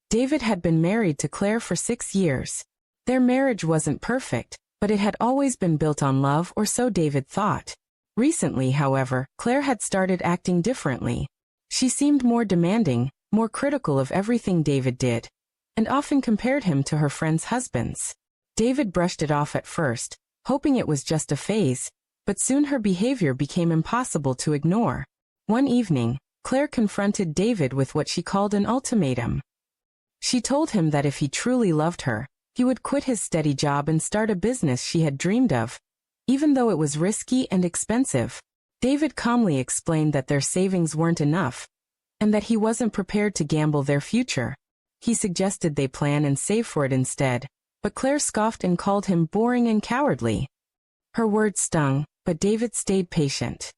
David had been married to Claire for 6 years. Their marriage wasn't perfect, but it had always been built on love, or so David thought. Recently, however, Claire had started acting differently. She seemed more demanding, more critical of everything David did, and often compared him to her friends' husbands. David brushed it off at first, hoping it was just a phase, but soon her behavior became impossible to ignore. One evening, Claire confronted David with what she called an ultimatum. She told him that if he truly loved her, he would quit his steady job and start a business she had dreamed of, even though it was risky and expensive. David calmly explained that their savings weren't enough, and that he wasn't prepared to gamble their future. He suggested they plan and save for it instead, but Claire scoffed and called him boring and cowardly. Her words stung, but David stayed patient.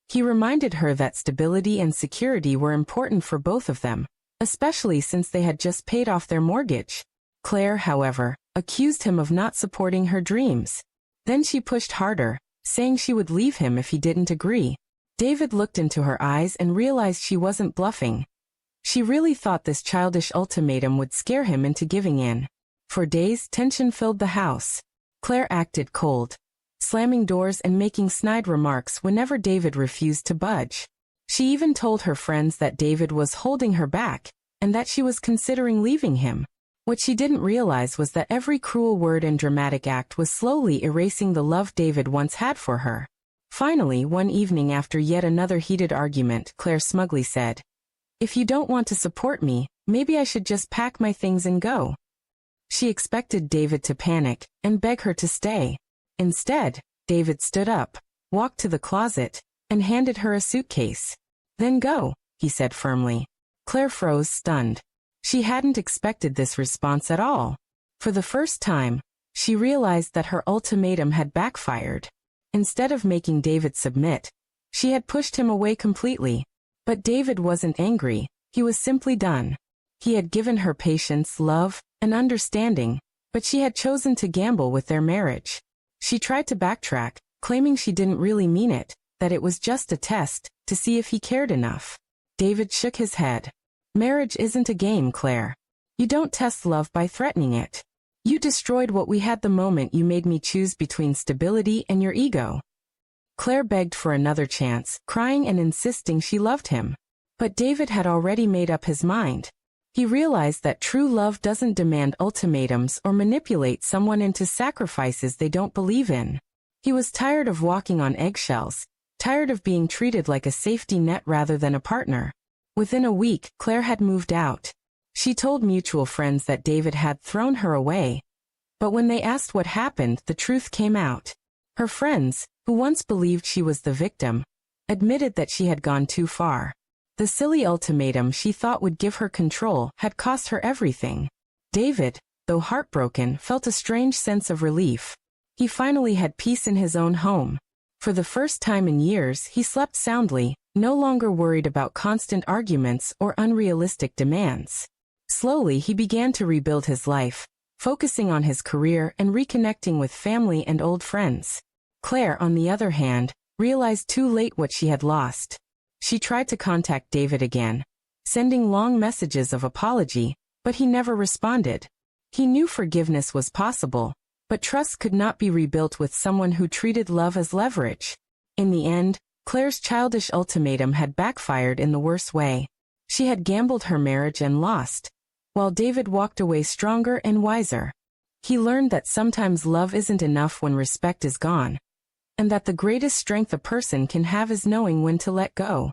He reminded her that stability and security were important for both of them, especially since they had just paid off their mortgage. Claire, however, accused him of not supporting her dreams. Then she pushed harder, saying she would leave him if he didn't agree. David looked into her eyes and realized she wasn't bluffing. She really thought this childish ultimatum would scare him into giving in. For days, tension filled the house. Claire acted cold, slamming doors and making snide remarks whenever David refused to budge. She even told her friends that David was holding her back, and that she was considering leaving him. What she didn't realize was that every cruel word and dramatic act was slowly erasing the love David once had for her. Finally, one evening after yet another heated argument, Claire smugly said, "If you don't want to support me, maybe I should just pack my things and go." She expected David to panic and beg her to stay. Instead, David stood up, walked to the closet, and handed her a suitcase. "Then go," he said firmly. Claire froze, stunned. She hadn't expected this response at all. For the first time, she realized that her ultimatum had backfired. Instead of making David submit, she had pushed him away completely. But David wasn't angry, he was simply done. He had given her patience, love, and understanding, but she had chosen to gamble with their marriage. She tried to backtrack, claiming she didn't really mean it, that it was just a test, to see if he cared enough. David shook his head. "Marriage isn't a game, Claire. You don't test love by threatening it. You destroyed what we had the moment you made me choose between stability and your ego." Claire begged for another chance, crying and insisting she loved him. But David had already made up his mind. He realized that true love doesn't demand ultimatums or manipulate someone into sacrifices they don't believe in. He was tired of walking on eggshells, tired of being treated like a safety net rather than a partner. Within a week, Claire had moved out. She told mutual friends that David had thrown her away. But when they asked what happened, the truth came out. Her friends, who once believed she was the victim, admitted that she had gone too far. The silly ultimatum she thought would give her control had cost her everything. David, though heartbroken, felt a strange sense of relief. He finally had peace in his own home. For the first time in years, he slept soundly, no longer worried about constant arguments or unrealistic demands. Slowly, he began to rebuild his life, focusing on his career and reconnecting with family and old friends. Claire, on the other hand, realized too late what she had lost. She tried to contact David again, sending long messages of apology, but he never responded. He knew forgiveness was possible, but trust could not be rebuilt with someone who treated love as leverage. In the end, Claire's childish ultimatum had backfired in the worst way. She had gambled her marriage and lost, while David walked away stronger and wiser. He learned that sometimes love isn't enough when respect is gone, and that the greatest strength a person can have is knowing when to let go.